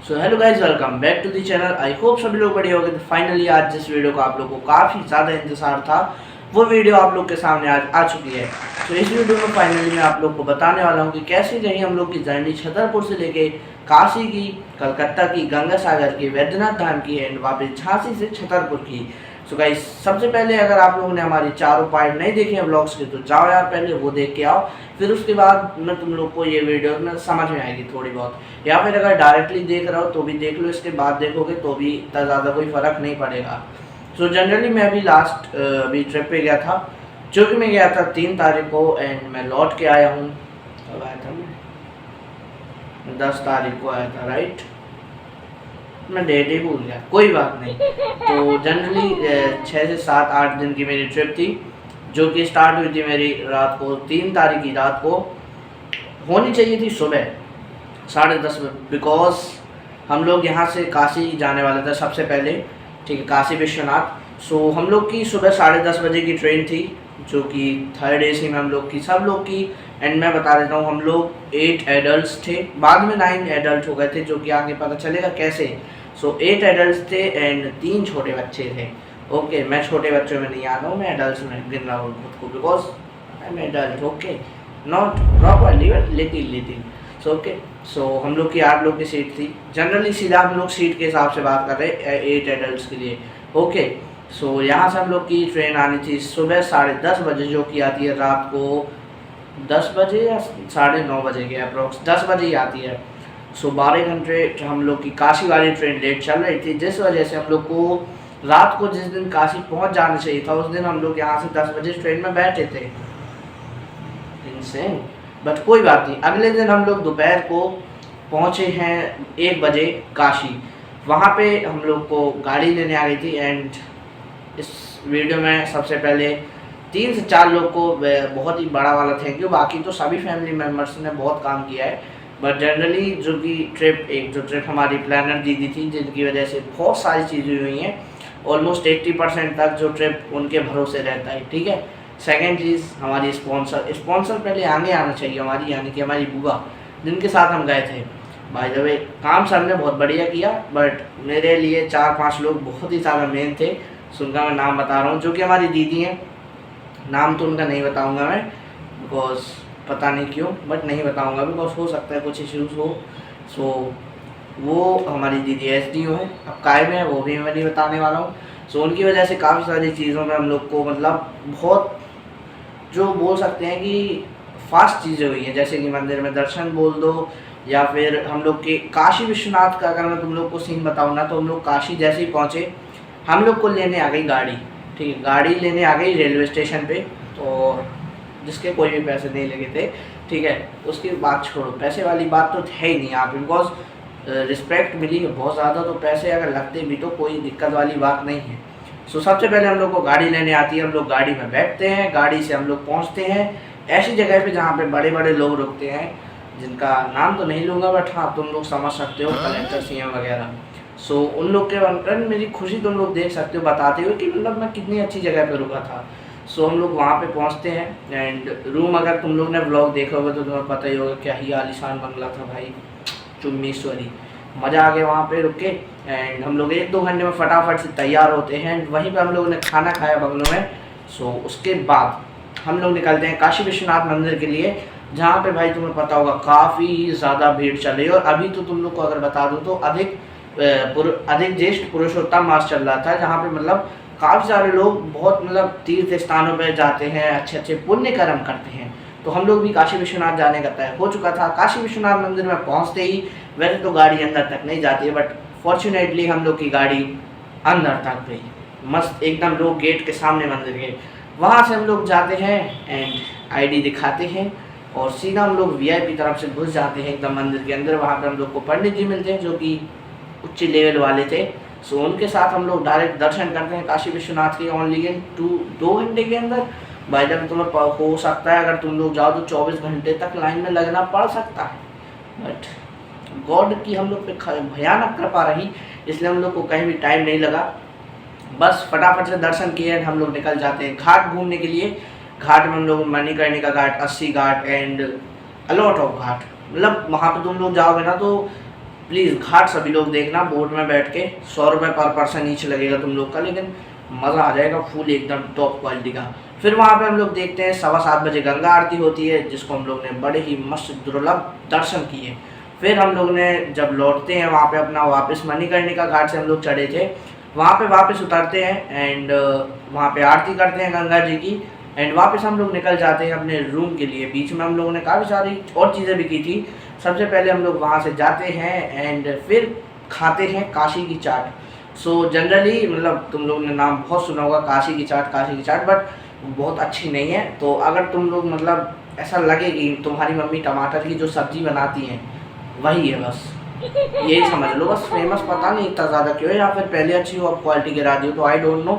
So hello guys, welcome back to the channel. I hope सभी लोग बढ़िया होंगे। तो फाइनली आज जिस वीडियो का आप लोगों को काफ़ी ज़्यादा इंतजार था वो वीडियो आप लोग के सामने आज आ चुकी है। सो इस वीडियो में फाइनली मैं आप लोग को बताने वाला हूँ कि कैसे रही हम लोग की जर्नी छतरपुर से लेके काशी की, कलकत्ता की, गंगा सागर की, वैद्यनाथ धाम की एंड वापस झांसी से छतरपुर की। सो गाइस, सबसे पहले अगर आप लोगों ने हमारी चारों पार्ट नहीं देखे हैं ब्लॉग्स के तो जाओ यार, पहले वो देख के आओ, फिर उसके बाद में तुम लोग को ये वीडियो में समझ में आएगी थोड़ी बहुत। या फिर अगर डायरेक्टली देख रहे हो तो भी देख लो, इसके बाद देखोगे तो भी इतना ज़्यादा कोई फ़र्क नहीं पड़ेगा। सो जनरली मैं अभी लास्ट अभी ट्रिप पे गया था, जो कि मैं गया था 3 तारीख को एंड मैं लौट के आया हूँ। कब आया था मैं? 10 तारीख को आया था, राइट? मैं डेट ही भूल गया, कोई बात नहीं। तो जनरली 6 से 7 8 दिन की मेरी ट्रिप थी, जो कि स्टार्ट हुई थी मेरी रात को 3 तारीख की रात को। होनी चाहिए थी सुबह 10:30 बजे, बिकॉज हम लोग यहाँ से काशी जाने वाले थे सबसे पहले, ठीक है, काशी विश्वनाथ। सो हम लोग की सुबह 10:30 बजे की ट्रेन थी, जो कि थर्ड एसी में हम लोग की, सब लोग की। एंड मैं बता देता हूँ, हम लोग 8 एडल्ट थे, बाद में 9 एडल्ट हो गए थे, जो कि आगे पता चलेगा कैसे। सो 8 एडल्ट थे एंड 3 छोटे बच्चे थे। ओके, मैं छोटे बच्चों में नहीं आता हूँ, मैं एडल्ट में गिन रहा हूँ खुद को, because I am adult. Okay, not properly but little little. So okay, so हम लोग की 8 लोग की सीट थी। जनरली सीधा हम लोग सीट के हिसाब से बात कर रहे हैं 8 एडल्ट के लिए। ओके, सो यहाँ से हम लोग की ट्रेन आनी थी सुबह 10:30 बजे, जो कि आती है रात को 10 बजे या 9:30 के अप्रोक्स, 10 बजे ही आती है। सो 12 घंटे हम लोग की काशी वाली ट्रेन लेट चल रही थी, जिस वजह से हम लोग को रात को जिस दिन काशी पहुंच जाना चाहिए था, उस दिन हम लोग यहाँ से 10 बजे ट्रेन में बैठे थे। इनसेन, बट कोई बात नहीं। अगले दिन हम लोग दोपहर को पहुँचे हैं 1 बजे काशी। वहाँ पे हम लोग को गाड़ी लेने आ गई थी एंड इस वीडियो में सबसे पहले 3 से 4 लोग को बहुत ही बड़ा वाला थैंक यू। बाकी तो सभी फैमिली मेम्बर्स ने बहुत काम किया है, बट जनरली जो कि ट्रिप हमारी प्लानर दीदी थी, जिनकी वजह से बहुत सारी चीज़ें हुई हैं। ऑलमोस्ट 80% तक जो ट्रिप उनके भरोसे रहता है, ठीक है। सेकेंड चीज़, हमारी स्पॉन्सर पहले आगे आना चाहिए हमारी, यानी कि हमारी बुआ, जिनके साथ हम गए थे। बाय द वे, काम सर ने बहुत बढ़िया किया, बट मेरे लिए 4-5 लोग बहुत ही ज़्यादा मेन थे। सो उनका मैं नाम बता रहा हूँ, जो कि हमारी दीदी हैं। नाम तो उनका नहीं बताऊँगा मैं, बिकॉज पता नहीं क्यों, बट नहीं बताऊँगा बिकॉज हो सकता है कुछ इश्यूज़ हो। सो वो हमारी दीदी SDO है, अब काय में है वो भी मैं नहीं बताने वाला हूँ। सो उनकी वजह से काफ़ी सारी चीज़ों में हम लोग को मतलब बहुत, जो बोल सकते हैं कि फास्ट चीज़ें हुई हैं, जैसे कि मंदिर में दर्शन बोल दो, या फिर हम लोग के काशी विश्वनाथ का अगर मैं तुम लोग को सीन बताऊँ ना, तो हम लोग काशी जैसे ही पहुँचे, हम लोग को लेने आ गई गाड़ी, ठीक है, गाड़ी लेने आ गई रेलवे स्टेशन पे, तो जिसके कोई भी पैसे नहीं लगे थे, ठीक है। उसकी बात छोड़ो, पैसे वाली बात तो है ही नहीं यहाँ पे, बिकॉज रिस्पेक्ट मिली है बहुत ज़्यादा, तो पैसे अगर लगते भी तो कोई दिक्कत वाली बात नहीं है। सो सबसे पहले हम लोग को गाड़ी लेने आती है, हम लोग गाड़ी में बैठते हैं, गाड़ी से हम लोग पहुँचते हैं ऐसी जगह पे जहाँ पे बड़े बड़े लोग रुकते हैं, जिनका नाम तो नहीं लूँगा, बट हाँ तुम लोग समझ सकते हो, कलेक्टर CM वगैरह। सो उन लोग के बनकर मेरी खुशी तुम लोग देख सकते हो, बताते हुए कि मतलब मैं कितनी अच्छी जगह पे रुका था। सो हम लोग वहाँ पे पहुँचते हैं एंड रूम, अगर तुम लोग ने व्लॉग देखा होगा तो तुम्हें पता ही होगा क्या ही आलीशान बंगला था भाई, चुम्मीश्वरी। मज़ा आ गया वहाँ पे रुक के एंड हम लोग 1-2 घंटे में फटाफट से तैयार होते हैं। वहीं पे हम लोगों ने खाना खाया बंगलों में। सो उसके बाद हम लोग निकलते हैं काशी विश्वनाथ मंदिर के लिए, जहाँ पे भाई तुम्हें पता होगा काफ़ी ज़्यादा भीड़ चल रही है। और अभी तो तुम लोग को अगर बता दूँ तो अधिक ज्येष्ठ पुरुषोत्तम मास चल रहा था, जहाँ पे मतलब काफ़ी सारे लोग बहुत मतलब तीर्थ स्थानों पर जाते हैं, अच्छे अच्छे पुण्य कर्म करते हैं। तो हम लोग भी काशी विश्वनाथ जाने का तय हो चुका था। काशी विश्वनाथ मंदिर में पहुँचते ही, वैसे तो गाड़ी अंदर तक नहीं जाती है, बट फॉर्चुनेटली हम लोग की गाड़ी अंदर तक गई, मस्त एकदम लोग गेट के सामने मंदिर के। वहाँ से हम लोग जाते हैं एंड ID दिखाते हैं और सीधा हम लोग VIP तरफ से घुस जाते हैं एकदम मंदिर के अंदर। वहाँ पर हम लोग को पंडित जी मिलते हैं, जो कि उच्च लेवल वाले थे। सो उनके साथ हम लोग डायरेक्ट दर्शन करते हैं काशी विश्वनाथ के ओनली इन 2 घंटे के अंदर। बाय द वे तुम्हें हो सकता है अगर तुम लोग जाओ तो 24 घंटे तक लाइन में लगना पड़ सकता है, बट गॉड की हम लोग पे भयानक कृपा रही, इसलिए हम लोग को कहीं भी टाइम नहीं लगा। बस फटाफट से दर्शन किए हम लोग निकल जाते हैं घाट घूमने के लिए। घाट में हम लोग मणिकर्णिका घाट, 80 घाट एंड अलॉट ऑफ घाट, मतलब वहाँ पे तुम लोग जाओगे ना तो प्लीज़ घाट सभी लोग देखना बोट में बैठ के। 100 रुपये पर पर्सन ईच लगेगा तुम लोग का, लेकिन मज़ा आ जाएगा फुल एकदम टॉप क्वालिटी का। फिर वहाँ पे हम लोग देखते हैं 7:15 बजे गंगा आरती होती है, जिसको हम लोग ने बड़े ही मस्त दुर्लभ दर्शन किए। फिर हम लोग ने जब लौटते हैं वहाँ पे अपना वापस मणिकर्णिका घाट से हम लोग चढ़े थे, वहाँ पे वापस उतरते हैं एंड वहाँ पे आरती करते हैं गंगा जी की एंड वापस हम लोग निकल जाते हैं अपने रूम के लिए। बीच में हम लोगों ने काफ़ी सारी और चीज़ें भी की थी। सबसे पहले हम लोग वहाँ से जाते हैं एंड फिर खाते हैं काशी की चाट। सो जनरली मतलब तुम लोग ने नाम बहुत सुना होगा काशी की चाट, बट बहुत अच्छी नहीं है। तो अगर तुम लोग मतलब ऐसा लगे कि तुम्हारी मम्मी टमाटर की जो सब्ज़ी बनाती हैं वही है, बस यही समझ लो। बस फेमस पता नहीं इतना ज़्यादा क्यों है, या फिर पहले अच्छी हो अब क्वालिटी गिरा दी हो, तो आई डोंट नो,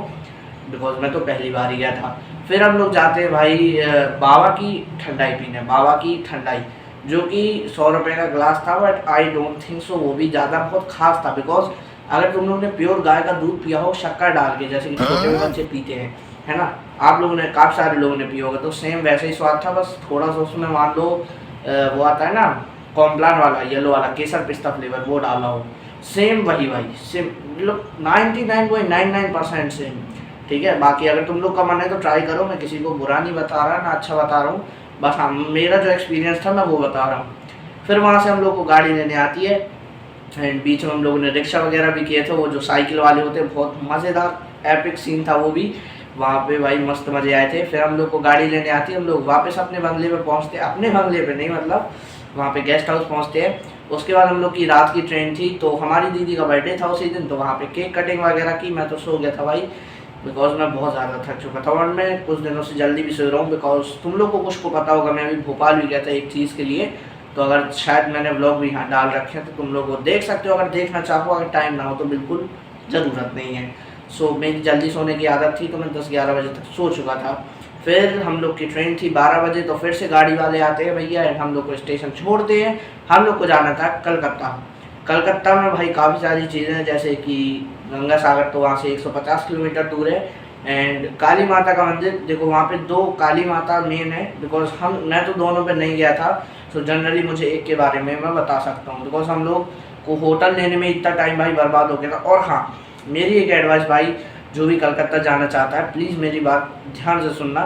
बिकॉज मैं तो पहली बार ही गया था। फिर हम लोग जाते हैं भाई बाबा की ठंडाई पीने, बाबा की ठंडाई जो कि 100 रुपये का ग्लास था, but I don't think so वो भी ज़्यादा बहुत खास था। बिकॉज अगर तुम लोग ने प्योर गाय का दूध पिया हो शक्कर डाल के, जैसे कि छोटे बच्चे पीते हैं, है ना, आप लोगों ने काफ़ी सारे लोगों ने पिया होगा, तो सेम वैसे ही स्वाद था। बस थोड़ा सा उसमें मान लो वो आता है ना कॉम्प्लान वाला येलो वाला केसर पिस्ता फ्लेवर, वो डाला हो, सेम वही भाई, सेम मतलब 99.99% सेम। ठीक है, बाकी अगर तुम लोग का मन है तो ट्राई करो, मैं किसी को बुरा नहीं बता रहा ना अच्छा बता रहा हूँ, बस हाँ मेरा जो एक्सपीरियंस था मैं वो बता रहा हूँ। फिर वहाँ से हम लोग को गाड़ी लेने आती है एंड बीच में हम लोगों ने रिक्शा वगैरह भी किए थे, वो जो साइकिल वाले होते हैं, बहुत मज़ेदार एपिक सीन था वो भी। वहाँ पे भाई मस्त मज़े आए थे। फिर हम लोग को गाड़ी लेने आती है, हम लोग वापस अपने बंगले पे पहुँचते हैं, अपने बंगले पे नहीं मतलब वहाँ पे गेस्ट हाउस पहुँचते हैं। उसके बाद हम लोग की रात की ट्रेन थी, तो हमारी दीदी का बर्थडे था उसी दिन, तो वहाँ पे केक कटिंग वगैरह की। मैं तो सो गया था भाई, बिकॉज मैं बहुत ज़्यादा थक चुका था और मैं कुछ दिनों से जल्दी भी सो रहा हूँ। बिकॉज तुम लोग को कुछ को पता होगा, मैं अभी भोपाल भी गया था एक चीज़ के लिए, तो अगर शायद मैंने व्लॉग भी यहाँ डाल रखे हैं तो तुम लोग वो देख सकते हो अगर देखना चाहो। अगर टाइम ना हो तो बिल्कुल ज़रूरत नहीं है। सो मेरी जल्दी सोने की आदत थी, तो मैं 10-11 बजे तक सो चुका था। फिर हम लोग की ट्रेन थी 12 बजे, तो फिर से गाड़ी वाले आते हैं भैया एंड हम लोग को स्टेशन छोड़ते हैं। हम लोग को जाना था कलकत्ता। कलकत्ता में भाई काफ़ी सारी चीज़ें हैं, जैसे कि गंगा सागर तो वहाँ से 150 किलोमीटर दूर है एंड काली माता का मंदिर। देखो वहाँ पे 2 काली माता मेन है, बिकॉज मैं तो दोनों पे नहीं गया था, तो जनरली मुझे एक के बारे में मैं बता सकता हूँ, बिकॉज हम लोग को होटल लेने में इतना टाइम भाई बर्बाद हो गया था। और हाँ, मेरी एक एडवाइस भाई, जो भी कलकत्ता जाना चाहता है प्लीज़ मेरी बात ध्यान से सुनना,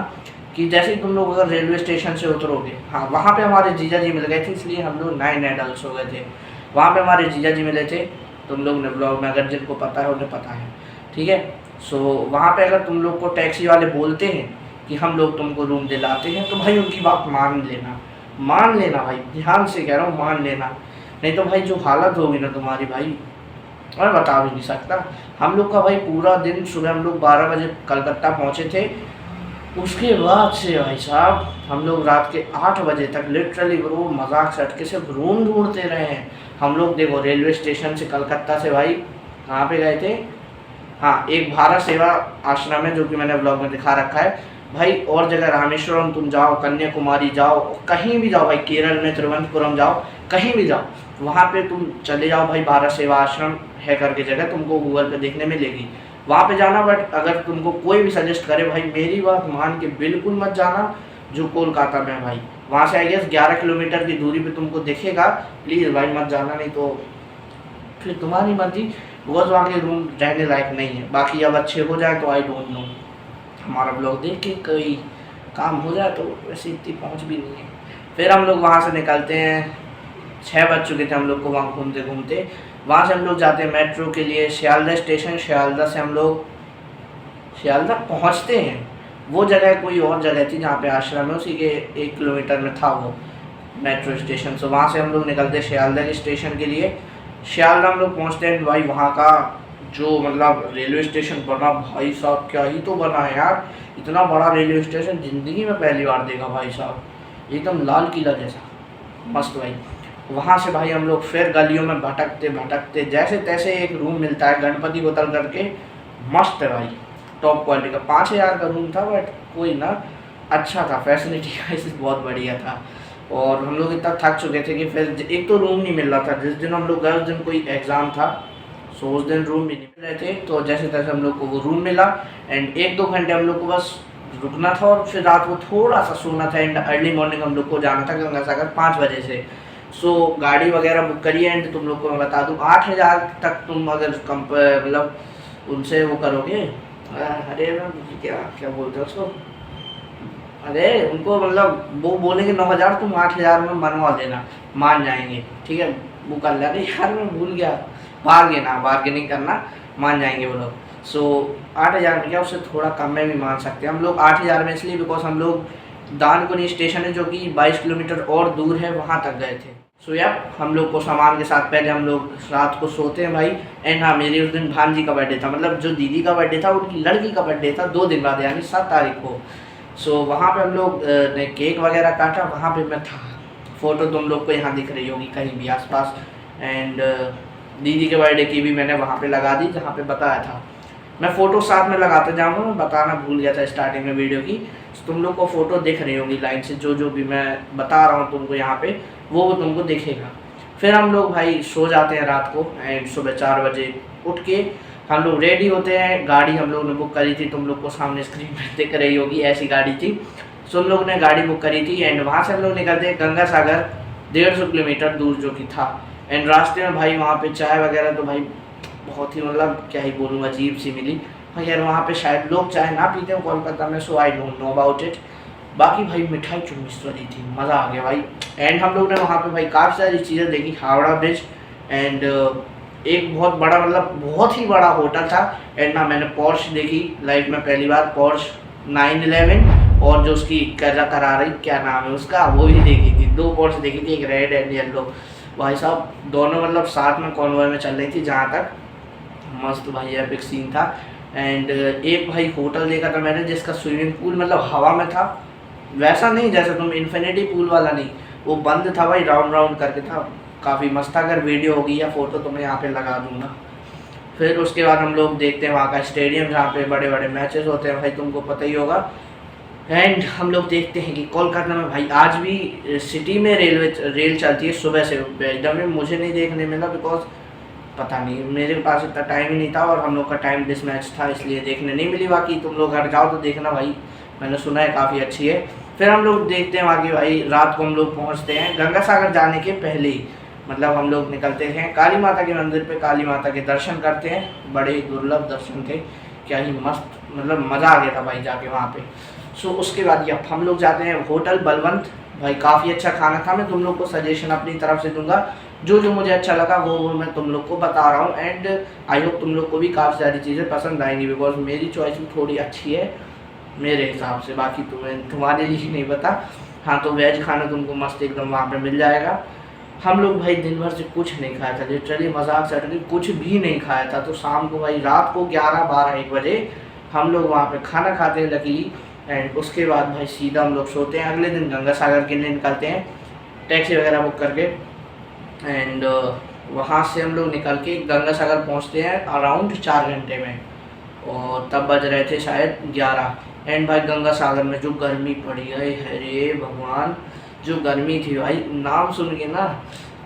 कि जैसे ही तुम लोग अगर रेलवे स्टेशन से उतरोगे, हाँ वहाँ पे हमारे जीजा जी मिल गए थे, इसलिए हम लोग नए डल्स हो गए थे। वहाँ पे हमारे जीजा जी मिले थे, तुम लोग ने ब्लॉग में अगर जिनको पता है उन्हें पता है, ठीक है। सो वहाँ पे अगर तुम लोग को टैक्सी वाले बोलते हैं कि हम लोग तुमको रूम दिलाते हैं, तो भाई उनकी बात मान लेना भाई, ध्यान से कह रहा हूँ, मान लेना, नहीं तो भाई जो हालत होगी ना तुम्हारी भाई, और बता भी नहीं सकता। हम लोग का भाई पूरा दिन, सुबह हम लोग 12 बजे कलकत्ता पहुँचे थे, उसके बाद से भाई साहब हम लोग रात के 8 बजे तक लिटरली ब्रो मजाक से हटके सिर्फ रूम ढूंढते रहे हैं हम लोग। देखो रेलवे स्टेशन से कलकत्ता से भाई कहाँ पे गए थे, हाँ एक भारत सेवा आश्रम है जो कि मैंने ब्लॉग में दिखा रखा है भाई। और जगह रामेश्वरम तुम जाओ, कन्याकुमारी जाओ, कहीं भी जाओ भाई, केरल में तिरुवनंतपुरम जाओ, कहीं भी जाओ, वहाँ पे तुम चले जाओ भाई, भारत सेवा आश्रम है करके जगह तुमको गूगल पे देखने मिलेगी, वहाँ पे जाना। बट अगर तुमको कोई भी सजेस्ट करे भाई, मेरी बात मान के बिल्कुल मत जाना जो कोलकाता में है भाई, वहाँ से आई गेस 11 किलोमीटर की दूरी पे तुमको दिखेगा। प्लीज़ भाई मत जाना, नहीं तो फिर तुम्हारी मर्जी, बिकॉज वहाँ के रूम रहने लायक नहीं है। बाकी अब अच्छे हो जाए तो आई डोंट नो, हमारा ब्लॉग देख के कोई काम हो जाए तो वैसे इतनी पहुँच भी नहीं है। फिर हम लोग वहाँ से निकलते हैं, 6 बज चुके थे हम लोग को वहाँ घूमते घूमते। वहाँ से हम लोग जाते हैं मेट्रो के लिए सियालदह स्टेशन, सियालदह से हम लोग सियालदह पहुँचते हैं। वो जगह कोई और जगह थी जहाँ पे आश्रम है, उसी के 1 किलोमीटर में था वो मेट्रो स्टेशन। सो वहाँ से हम लोग निकलते सियालदह के स्टेशन के लिए। सियालदह हम लोग पहुँचते हैं भाई, वहाँ का जो मतलब रेलवे स्टेशन बना भाई साहब, क्या ही तो बना है यार, इतना बड़ा रेलवे स्टेशन ज़िंदगी में पहली बार देखा भाई साहब, एकदम लाल किला जैसा मस्त भाई। वहाँ से भाई हम लोग फिर गलियों में भटकते भटकते जैसे तैसे एक रूम मिलता है गणपति होटल करके, मस्त है भाई, टॉप क्वालिटी का। 5,000 का रूम था, बट कोई ना, अच्छा था, फैसिलिटी वाइज बहुत बढ़िया था। और हम लोग इतना थक चुके थे कि फिर एक तो रूम नहीं मिल रहा था, जिस दिन हम लोग गए उस दिन कोई एग्ज़ाम था, सो उस दिन रूम भी नहीं मिल रहे थे। तो जैसे तैसे हम लोग को वो रूम मिला एंड 1-2 घंटे हम लोग को बस रुकना था और फिर रात को थोड़ा सा सोना था एंड अर्ली मॉर्निंग हम लोग को जाना था गंगा सागर 5 बजे से। सो गाड़ी वगैरह बुक करिए एंड तुम लोग को मैं बता दूँ 8,000 तक तुम अगर मतलब उनसे वो करोगे। अरे क्या क्या बोलते हैं उसको, अरे उनको मतलब वो बोलेंगे 9,000, तुम 8,000 में मनवा लेना, मान जाएंगे, ठीक है। वो कर लेंगे यार, मैं भूल गया, बार्गेनिंग करना, मान जाएंगे वो लोग। सो 8,000 में क्या, उससे थोड़ा कम में भी मान सकते हैं हम लोग। 8,000 में इसलिए बिकॉज हम लोग दानकुनी स्टेशन है जो कि 22 किलोमीटर और दूर है, वहाँ तक गए थे। सो यार हम लोग को सामान के साथ पहले हम लोग रात को सोते हैं भाई। एंड हाँ, मेरी उस दिन भांजी का बर्थडे था, मतलब जो दीदी का बर्थडे था उनकी लड़की का बर्थडे था 2 दिन बाद, यानी 7 तारीख को। सो वहाँ पे हम लोग ने केक वगैरह काटा, वहाँ पे मैं था। फ़ोटो तुम लोग को यहाँ दिख रही होगी कहीं भी आसपास। एंड दीदी के बर्थडे की भी मैंने वहाँ पे लगा दी जहाँ पे बताया था। मैं फ़ोटो साथ में लगाते जाऊँगा, मैं बताना भूल गया था स्टार्टिंग में वीडियो की। तुम लोग को फ़ोटो दिख रही होगी लाइन से, जो जो भी मैं बता रहा हूँ तुमको यहाँ पे वो तुमको दिखेगा। फिर हम लोग भाई सो जाते हैं रात को एंड सुबह 4 बजे उठ के हम लोग रेडी होते हैं। गाड़ी हम लोग ने बुक करी थी, तुम लोग को सामने स्क्रीन पर दिख रही होगी, ऐसी गाड़ी थी। सो हम लोग ने गाड़ी बुक करी थी एंड वहाँ से हम लोग निकलते हैं गंगा सागर 150 किलोमीटर दूर जो कि था। एंड रास्ते में भाई वहाँ पे चाय वगैरह तो भाई बहुत ही मतलब क्या ही बोलूँ, अजीब सी मिली भाई यार। वहाँ पे शायद लोग चाय ना पीते हैं कोलकाता में, so I don't know about it. बाकी भाई मिठाई चुम्मिस वाली थी, मज़ा आ गया भाई। एंड हम लोग ने वहाँ पे भाई काफ़ी सारी चीज़ें देखी, हावड़ा ब्रिज एंड एक बहुत बड़ा मतलब बहुत ही बड़ा होटल था। एंड ना मैंने पोर्श देखी लाइफ में पहली बार, पोर्श 911, और जो उसकी करारी क्या नाम है उसका, वो भी देखी थी। 2 पोर्श देखी थी, एक रेड एंड येलो। भाई साहब दोनों मतलब साथ में कॉन्वॉय में चल रही थी जहाँ तक, मस्त भाई एपिक सीन था। एंड एक भाई होटल देखा था मैंने जिसका स्विमिंग पूल मतलब हवा में था, वैसा नहीं जैसा तुम इन्फिनिटी पूल वाला नहीं, वो बंद था भाई, राउंड राउंड करके था, काफ़ी मस्त था। अगर वीडियो होगी या फोटो तो मैं यहाँ पे लगा दूँगा। फिर उसके बाद हम लोग देखते हैं वहाँ का स्टेडियम जहाँ पे बड़े बड़े मैचेस होते हैं भाई, तुमको पता ही होगा। एंड हम लोग देखते हैं कि कोलकाता में भाई आज भी सिटी में रेल चलती है सुबह से। एकदम में मुझे नहीं देखने मिला बिकॉज पता नहीं, मेरे पास इतना टाइम ही नहीं था और हम लोग का टाइम डिस मैच था, इसलिए देखने नहीं मिली। बाकी तुम लोग घर जाओ तो देखना भाई, मैंने सुना है काफ़ी अच्छी है। फिर हम लोग देखते हैं बाकी भाई, रात को हम लोग पहुँचते हैं गंगा सागर जाने के पहले ही, मतलब हम लोग निकलते हैं काली माता के मंदिर पे, काली माता के दर्शन करते हैं, बड़े दुर्लभ दर्शन थे, क्या ही मस्त, मतलब मज़ा आ गया था भाई जाके वहाँ पे। सो उसके बाद अब हम लोग जाते हैं होटल बलवंत, भाई काफ़ी अच्छा खाना था। मैं तुम लोग को सजेशन अपनी तरफ से दूंगा, जो जो मुझे अच्छा लगा वो मैं तुम लोग को बता रहा हूँ। एंड आई होप तुम लोग को भी काफ़ी सारी चीज़ें पसंद आएंगी बिकॉज मेरी चॉइस भी थोड़ी अच्छी है मेरे हिसाब से, बाकी तुम्हारे लिए नहीं पता। हाँ तो वेज खाना तुमको मस्त एकदम वहाँ पे मिल जाएगा। हम लोग भाई दिन भर से कुछ नहीं खाया था, लिटरली मजाक से कुछ भी नहीं खाया था। तो शाम को भाई रात को 11, 12, 1 बजे हम लोग वहाँ पे खाना खाते हैं लकीली। एंड उसके बाद भाई सीधा हम लोग सोते हैं, अगले दिन गंगा सागर के लिए निकलते हैं टैक्सी वगैरह बुक करके। एंड वहाँ से हम लोग निकल के गंगा सागर पहुँचते हैं अराउंड 4 घंटे में, और तब बज रहे थे शायद 11। एंड भाई गंगा सागर में जो गर्मी पड़ी है, अरे भगवान जो गर्मी थी भाई, नाम सुन के ना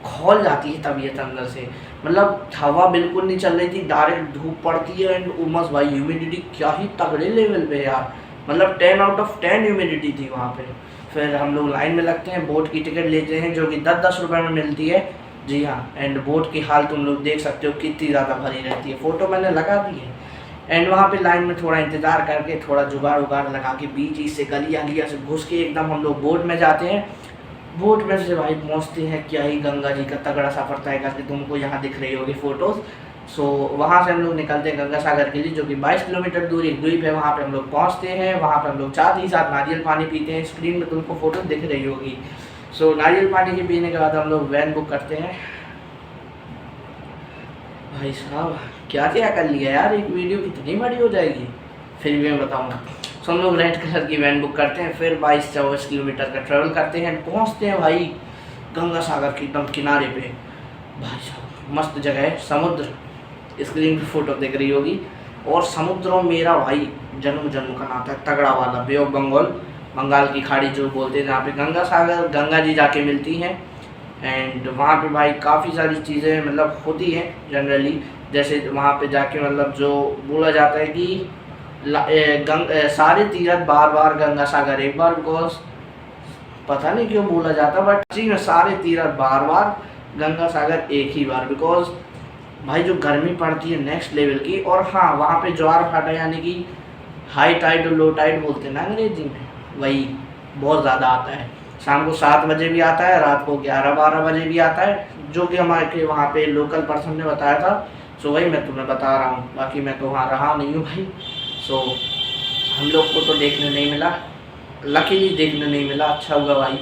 खौल जाती है तबीयत अंदर से। मतलब हवा बिल्कुल नहीं चल रही थी, डायरेक्ट धूप पड़ती है एंड उमस भाई, ह्यूमिडिटी क्या ही तगड़े लेवल पे यार, मतलब 10 आउट ऑफ 10 ह्यूमिडिटी थी वहाँ पे। फिर हम लोग लाइन में लगते हैं, बोट की टिकट लेते हैं जो कि 10-10 रुपये में मिलती है, जी हाँ। एंड बोट की हाल तुम लोग देख सकते हो कितनी ज़्यादा भरी रहती है, फ़ोटो मैंने लगा दी है। एंड वहाँ पे लाइन में थोड़ा इंतज़ार करके, थोड़ा जुगाड़ उगाड़ लगा के, बीच से गलियाँ से घुस के एकदम हम लोग बोट में जाते हैं। बोट में से भाई पहुँचते हैं, क्या ही गंगा जी का तगड़ा सफ़र तय करके, तुमको यहाँ दिख रही होगी फ़ोटोज़। सो वहाँ से हम लोग निकलते हैं गंगा सागर के लिए, जो कि 22 किलोमीटर दूर एक द्वीप है, वहाँ पे हम लोग पहुँचते हैं। वहाँ पे हम लोग साथ ही साथ नारियल पानी पीते हैं, स्क्रीन में तुमको फ़ोटो दिख रही होगी। सो नारियल पानी के पीने के बाद हम लोग वैन बुक करते हैं। भाई साहब क्या क्या कर लिया यार, एक वीडियो कितनी बड़ी हो जाएगी, फिर भी मैं बताऊँगा। सो हम लोग रेड कलर की वैन बुक करते हैं, फिर 22-24 किलोमीटर का ट्रैवल करते हैं, पहुँचते हैं भाई गंगा सागर के एकदम किनारे पे। भाई साहब मस्त जगह है, समुद्र, स्क्रीन पे फोटो दिख रही होगी। और समुद्र मेरा भाई जन्म जन्म का नाता है, तगड़ा वाला, बे ऑफ बंगाल, बंगाल की खाड़ी जो बोलते हैं, जहाँ पे गंगा सागर गंगा जी जाके मिलती हैं। एंड वहाँ पे भाई काफ़ी सारी चीज़ें मतलब होती हैं जनरली, जैसे वहाँ पे जाके मतलब जो बोला जाता है कि सारे तीर्थ बार बार गंगा सागर एक बार, बिकॉज पता नहीं क्यों बोला जाता, बट जी में सारे तीर्थ बार बार, गंगा सागर एक ही बार, बिकॉज भाई जो गर्मी पड़ती है नेक्स्ट लेवल की। और हाँ, वहाँ पे ज्वार भाटा यानी कि हाई टाइड और लो टाइड बोलते हैं ना अंग्रेजी में, वही बहुत ज़्यादा आता है। शाम को 7 बजे भी आता है, रात को 11-12 बजे भी आता है, जो कि हमारे वहाँ पे लोकल पर्सन ने बताया था। सो वही मैं तुम्हें बता रहा हूँ, बाकी मैं तो वहाँ रहा नहीं हूँ भाई। सो हम लोग को तो देखने नहीं मिला, लकीली देखने नहीं मिला, अच्छा हुआ भाई।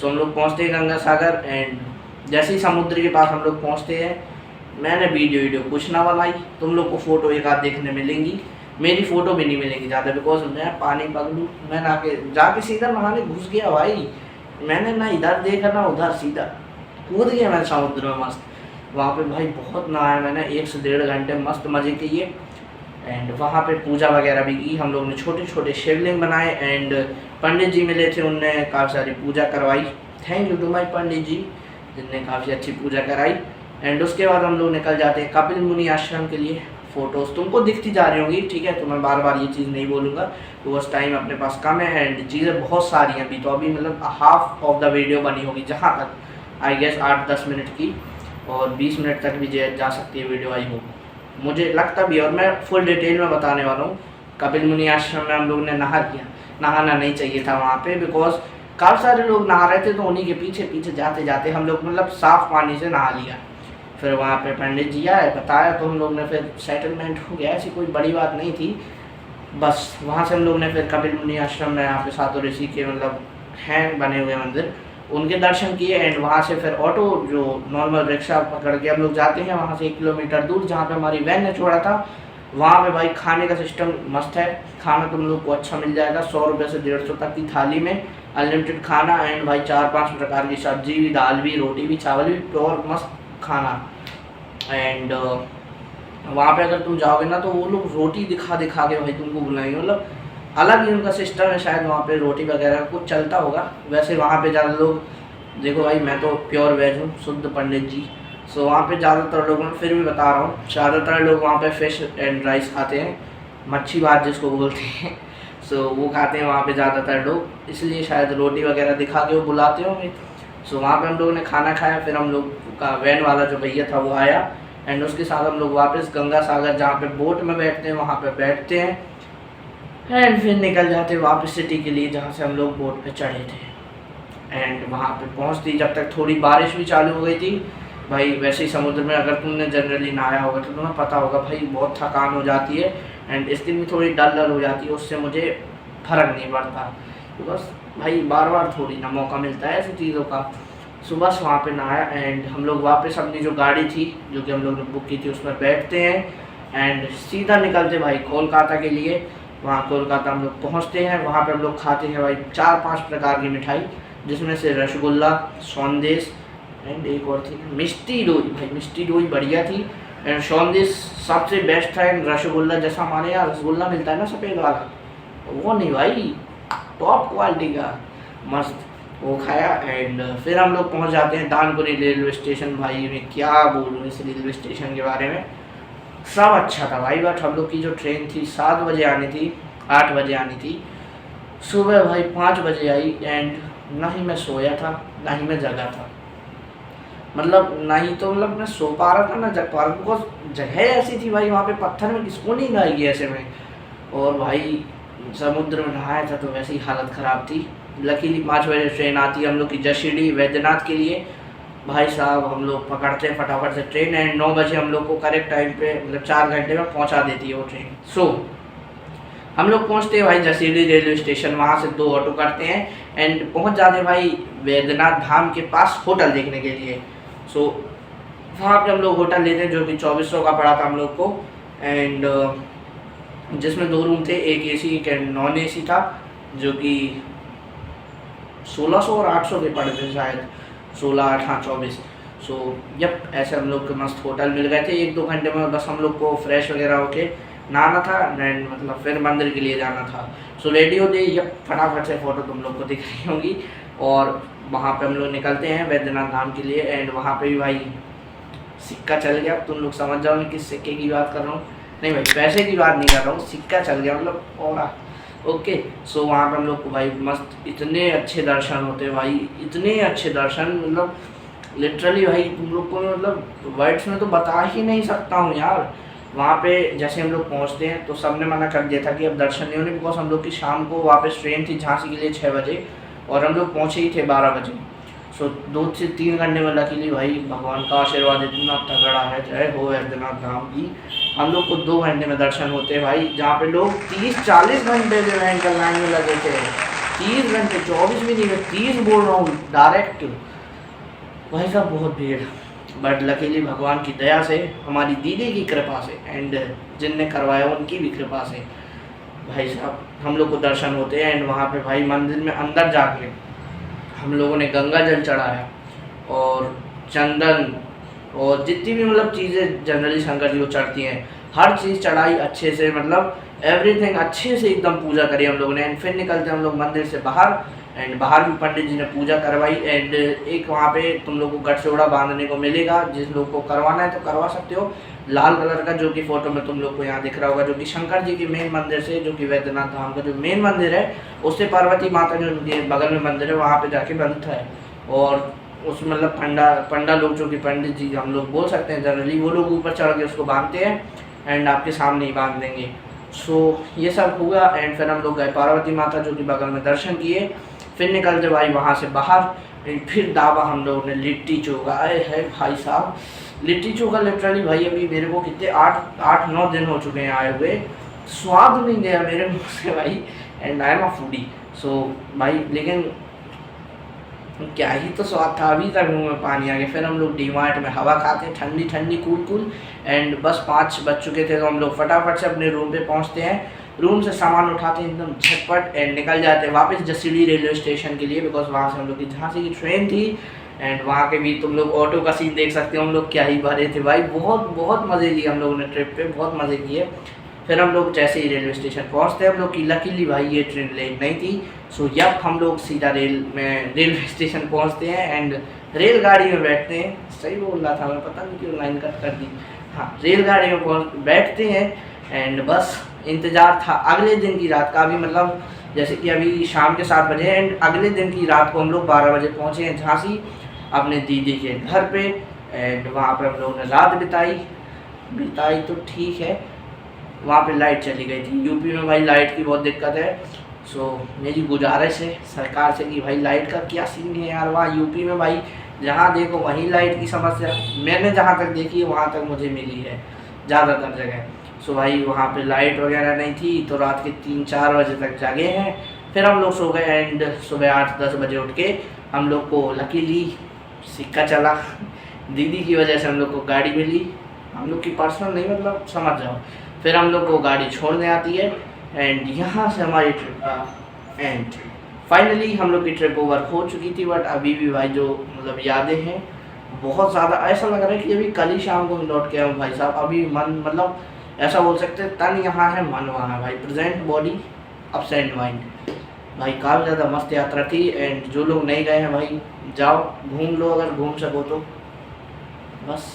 सो हम लोग पहुँचते हैं गंगा सागर, एंड जैसे ही समुद्र के पास हम लोग पहुँचते हैं, मैंने वीडियो कुछ ना बनाई, तुम लोग को फ़ोटो एक आध देखने मिलेंगी, मेरी फ़ोटो भी नहीं मिलेगी ज़्यादा, बिकॉज मैं पानी पगलू, मैं जाके सीधा नहाने घुस गया भाई। मैंने ना इधर देखा ना उधर, सीधा कूद गया मैं समुद्र में मस्त। वहाँ पे भाई बहुत नहाया मैंने, 1 से 1.5 घंटे मस्त मज़े किए। एंड वहाँ पे पूजा वगैरह भी की हम लोग ने, छोटे छोटे शिवलिंग बनाए, एंड पंडित जी मिले थे, उनने काफ़ी सारी पूजा करवाई। थैंक यू टू माई पंडित जी, जिनने काफ़ी अच्छी पूजा कराई। एंड उसके बाद हम लोग निकल जाते हैं कपिल मुनि आश्रम के लिए। फ़ोटोज़ तुमको दिखती जा रही होंगी, ठीक है, तो मैं बार बार ये चीज़ नहीं बोलूँगा, तो बस टाइम अपने पास कम है एंड चीज़ें बहुत सारी हैं अभी, तो अभी मतलब हाफ ऑफ द वीडियो बनी होगी, जहाँ तक आई गेस 8-10 मिनट की, और 20 मिनट तक भी जा सकती है वीडियो, आई हो मुझे लगता भी। और मैं फुल डिटेल में बताने वाला हूँ। कपिल मुनि आश्रम में हम लोग ने नहाना नहीं चाहिए था वहाँ पे, बिकॉज काफ़ी सारे लोग नहा रहे थे, तो उन्हीं के पीछे पीछे जाते जाते हम लोग मतलब साफ़ पानी से नहा लिया। फिर वहाँ पे पंडित जी आए, बताया, तो हम लोग ने फिर सेटलमेंट हो गया, ऐसी कोई बड़ी बात नहीं थी। बस वहाँ से हम लोग ने फिर कपिल मुनि आश्रम में, यहाँ पे सातों ऋषि के मतलब हैं बने हुए मंदिर, उनके दर्शन किए। एंड वहाँ से फिर ऑटो, जो नॉर्मल रिक्शा पकड़ के हम लोग जाते हैं वहाँ से 1 किलोमीटर दूर, जहाँ पे हमारी वैन ने छोड़ा था। वहाँ पे भाई खाने का सिस्टम मस्त है, खाना तुम लोग को अच्छा मिल जाएगा, 100 रुपये से 150 तक की थाली में अनलिमिटेड खाना। एंड भाई 4-5 प्रकार की सब्जी भी, दाल भी, रोटी भी, चावल भी, प्योर मस्त खाना। एंड वहाँ पे अगर तुम जाओगे ना, तो वो लोग रोटी दिखा दिखा के भाई तुमको बुलाएंगे, मतलब अलग ही उनका सिस्टम है, शायद वहाँ पे रोटी वगैरह कुछ चलता होगा। वैसे वहाँ पे ज़्यादा लोग, देखो भाई मैं तो प्योर वेज हूँ, शुद्ध पंडित जी। सो वहाँ पे ज़्यादातर लोग, मैं फिर भी बता रहा हूँ, ज़्यादातर लोग वहाँ पे फिश एंड राइस खाते हैं, मच्छी भात जिसको बोलते हैं। सो वो खाते हैं वहाँ पे ज़्यादातर लोग, इसलिए शायद रोटी वगैरह दिखा के वो बुलाते होंगे। सो वहाँ पे हम लोगों ने खाना खाया, फिर हम लोग का वैन वाला जो भैया था वो आया, एंड उसके साथ हम लोग वापस गंगा सागर, जहाँ पे बोट में बैठते हैं, वहाँ पे बैठते हैं, एंड फिर निकल जाते हैं वापस सिटी के लिए, जहाँ से हम लोग बोट पे चढ़े थे। एंड वहाँ पे पहुँचती जब तक थोड़ी बारिश भी चालू हो गई थी भाई। वैसे ही समुद्र में अगर तुमने जनरली नहाया होगा तो तुम्हें पता होगा भाई, बहुत थकान हो जाती है, एंड स्किन भी थोड़ी डल हो जाती है, उससे मुझे फ़र्क नहीं पड़ता, तो बस भाई बार बार थोड़ी ना मौका मिलता है ऐसी चीज़ों का। सुबह से वहाँ पे नहाया, एंड हम लोग वापस अपनी जो गाड़ी थी, जो कि हम लोग ने बुक की थी, उसमें बैठते हैं, एंड सीधा निकलते भाई कोलकाता के लिए। वहाँ कोलकाता हम लोग पहुँचते हैं, वहाँ पे हम लोग खाते हैं भाई 4-5 प्रकार की मिठाई, जिसमें से रसगुल्ला, सौंदेश, एंड एक और थी मिष्टी दोई। भाई मिष्टी दोई बढ़िया थी, एंड सौंदेश सबसे बेस्ट था। एंड रसगुल्ला, जैसा हमारे यहाँ रसगुल्ला मिलता है ना सफ़ेद वाला, वो नहीं भाई, टॉप क्वालिटी का मस्त, वो खाया। एंड फिर हम लोग पहुंच जाते हैं दानपुरी रेलवे स्टेशन। भाई मैं क्या बोलूँ इस रेलवे स्टेशन के बारे में, सब अच्छा था भाई, बट हम लोग की जो ट्रेन थी 7 बजे आनी थी, 8 बजे आनी थी, सुबह भाई 5 बजे आई। एंड ना ही मैं सोया था, ना ही मैं जगा था, मतलब ना ही तो मतलब मैं सो पा रहा था ना जग पा रहा था, बिकॉज जगह ऐसी थी भाई, वहाँ पे पत्थर में किसको नहीं नहाएगी ऐसे में। और भाई समुद्र में नहाया था तो वैसे ही हालत ख़राब थी। लकीली 5 बजे ट्रेन आती है हम लोग की जशीडी वैद्यनाथ के लिए। भाई साहब हम लोग पकड़ते हैं फटाफट से ट्रेन, एंड 9 बजे हम लोग को करेक्ट टाइम पे, मतलब 4 घंटे में पहुंचा देती है वो ट्रेन। सो हम लोग पहुंचते हैं भाई जसीडी रेलवे स्टेशन, वहां से 2 ऑटो करते हैं, एंड पहुंच जाते हैं भाई वैद्यनाथ धाम के पास होटल देखने के लिए। सो वहाँ पे हम लोग होटल लेते हैं, जो कि 2400 का पड़ा था हम लोग को, एंड जिसमें 2 रूम थे, एक एसी एक नॉन एसी था, जो कि 1600 और 800 के पड़े थे शायद, 16, 8, हाँ 24। सो यप ऐसे हम लोग के मस्त होटल मिल गए थे। 1-2 घंटे में बस हम लोग को फ्रेश वगैरह होके नहाना था, एंड मतलब फिर मंदिर के लिए जाना था। सो रेडी होते यप फटाफट से फ़ोटो तुम लोग को दिख रही होंगी, और वहाँ पे हम लोग निकलते हैं वैद्यनाथ धाम के लिए। एंड वहाँ पे भी भाई सिक्का चल गया, तुम लोग समझ जाओ किस सिक्के की बात कर रहा हूँ, नहीं भाई पैसे की बात नहीं कर रहा हूँ, सिक्का चल गया, मतलब ओके। सो वहाँ पे हम लोग को भाई मस्त इतने अच्छे दर्शन होते भाई, इतने अच्छे दर्शन, मतलब लिटरली भाई तुम लोग को मतलब वर्ड्स में तो बता ही नहीं सकता हूँ यार। वहाँ पे जैसे हम लोग पहुँचते हैं तो सबने मना कर दिया था कि अब दर्शन नहीं होने, बिकॉज हम लोग की शाम को वापस ट्रेन थी झांसी के लिए 6 बजे और हम लोग पहुँचे ही थे 12 बजे। सो 2 से 3 घंटे में लकीली भाई भगवान का आशीर्वाद इतना तगड़ा है, जय हो वैद्यनाथ धाम की, हम लोग को 2 घंटे में दर्शन होते हैं भाई। जहाँ पे लोग 30-40 घंटे से भयंकर लाइन में लगे थे, 30 घंटे, 24 भी नहीं, मैं 30 बोल रहा हूँ डायरेक्ट भाई साहब, बहुत भीड़। बट लकीली भगवान की दया से, हमारी दीदी की कृपा से एंड जिनने करवाया उनकी भी कृपा से भाई साहब हम लोग को दर्शन होते हैं। एंड वहाँ पे भाई मंदिर में अंदर जाके हम लोगों ने गंगा जल चढ़ाया और चंदन और जितनी भी मतलब चीज़ें जनरली शंकर जी को चढ़ती हैं, हर चीज़ चढ़ाई अच्छे से, मतलब एवरीथिंग अच्छे से एकदम पूजा करी हम लोगों ने। एंड फिर निकलते हम लोग मंदिर से बाहर, एंड बाहर भी पंडित जी ने पूजा करवाई। एंड एक वहाँ पे तुम लोग को गठजोड़ा बांधने को मिलेगा, जिस लोग को करवाना है तो करवा सकते हो, लाल कलर का, जो कि फोटो में तुम लोग को यहाँ दिख रहा होगा, जो कि शंकर जी के मेन मंदिर से, जो कि वैद्यनाथ धाम का जो मेन मंदिर है उससे पार्वती माता जो उनके बगल में मंदिर है वहाँ पे जाके बनता है। और उसमें मतलब पंडा लोग, जो कि पंडित जी हम लोग बोल सकते हैं जनरली, वो लोग ऊपर चढ़ के उसको बांधते हैं एंड आपके सामने ही बांध देंगे। सो ये सब हुआ एंड फिर हम लोग गए पार्वती माता जो कि बगल में दर्शन किए, फिर निकलते भाई वहाँ से बाहर। फिर दावा हम लोगों ने लिट्टी चोखा, आए है भाई साहब, लिट्टी चोखा लिटरली भाई अभी मेरे को कितने 8-9 दिन हो चुके हैं आए हुए, स्वाद नहीं गया मेरे मुँह से भाई। And I am a foodie, so भाई लेकिन क्या ही तो स्वाद था, अभी तक मुंह में पानी आ गया। फिर हम लोग डीमार्ट में हवा खाते, ठंडी ठंडी कूल एंड बस 5 बज चुके थे तो हम लोग फटाफट से अपने रूम पे पहुंचते हैं, रूम से सामान उठाते हैं एकदम झटपट एंड निकल जाते हैं वापस जसीडीह रेलवे स्टेशन के लिए, बिकॉज वहाँ से हम लोग की झांसी की ट्रेन थी। एंड वहाँ के भी तुम लोग ऑटो का सीन देख सकते हो, हम लोग क्या ही भरे थे भाई, बहुत बहुत मज़े लिए हम लोगों ने ट्रिप पे, बहुत मज़े किए। फिर हम लोग जैसे ही रेलवे स्टेशन पहुँचते हम लोग की लकीली भाई ये ट्रेन लेट नहीं थी। सो यप हम लोग सीधा रेलवे स्टेशन पहुँचते हैं एंड रेलगाड़ी में बैठते हैं, सही बोल रहा था मैं, पता नहीं क्यों लाइन कट कर दी, हाँ रेलगाड़ी में बैठते हैं एंड बस इंतज़ार था अगले दिन की रात का। अभी मतलब जैसे कि अभी शाम के 7 बजे एंड अगले दिन की रात को हम लोग 12 बजे पहुँचे हैं झांसी अपने दीदी के घर पे। एंड वहाँ पे हम लोगों ने रात बिताई तो ठीक है, वहाँ पे लाइट चली गई थी। यूपी में भाई लाइट की बहुत दिक्कत है। सो मेरी गुजारिश है सरकार से कि भाई लाइट का क्या सीन है यार, वहाँ यूपी में भाई जहाँ देखो वहीं लाइट की समस्या, मैंने जहाँ तक देखी है वहाँ तक मुझे मिली है ज़्यादातर जगह। सो भाई वहाँ पे लाइट वगैरह नहीं थी तो रात के 3-4 बजे तक जागे हैं। फिर हम लोग सो गए एंड सुबह 8-10 बजे उठ के हम लोग को लकीली सिक्का चला, दीदी की वजह से हम लोग को गाड़ी मिली, हम लोग की पर्सनल नहीं मतलब समझ जाओ। फिर हम लोग को गाड़ी छोड़ने आती है एंड यहाँ से हमारी ट्रिप का एंड फाइनली हम लोग की ट्रिप ओवर हो चुकी थी। बट अभी भी भाई जो मतलब यादें हैं बहुत ज़्यादा, ऐसा लग रहा है कि अभी कल ही शाम को लौट के आऊँ भाई साहब। अभी मन मतलब ऐसा बोल सकते हैं, तन यहाँ है मन वहाँ है भाई, प्रेजेंट बॉडी अपसेंट माइंड। भाई काफ़ी ज़्यादा मस्त यात्रा थी एंड जो लोग नहीं गए हैं भाई जाओ घूम लो अगर घूम सको तो बस।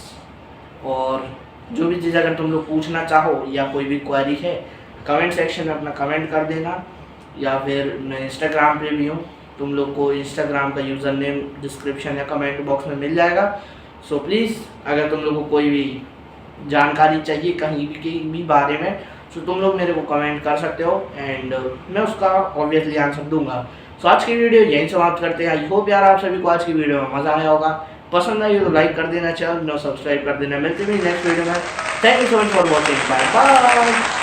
और जो भी चीज़ अगर तुम लोग पूछना चाहो या कोई भी क्वेरी है कमेंट सेक्शन में अपना कमेंट कर देना, या फिर मैं इंस्टाग्राम पे भी हूँ, तुम लोग को इंस्टाग्राम का यूज़र नेम डिस्क्रिप्शन या कमेंट बॉक्स में मिल जाएगा। सो प्लीज़ अगर तुम लोग को कोई भी जानकारी चाहिए कहीं भी बारे में तो तुम लोग मेरे को कमेंट कर सकते हो एंड मैं उसका ऑब्वियसली आंसर दूंगा। सो आज की वीडियो यहीं समाप्त करते हैं। आई होप यार आप सभी को आज की वीडियो में मज़ा आया होगा, पसंद आई हो तो लाइक कर देना, चैनल सब्सक्राइब कर देना। मिलते हैं नेक्स्ट वीडियो में। Thank you so much for watching, bye bye.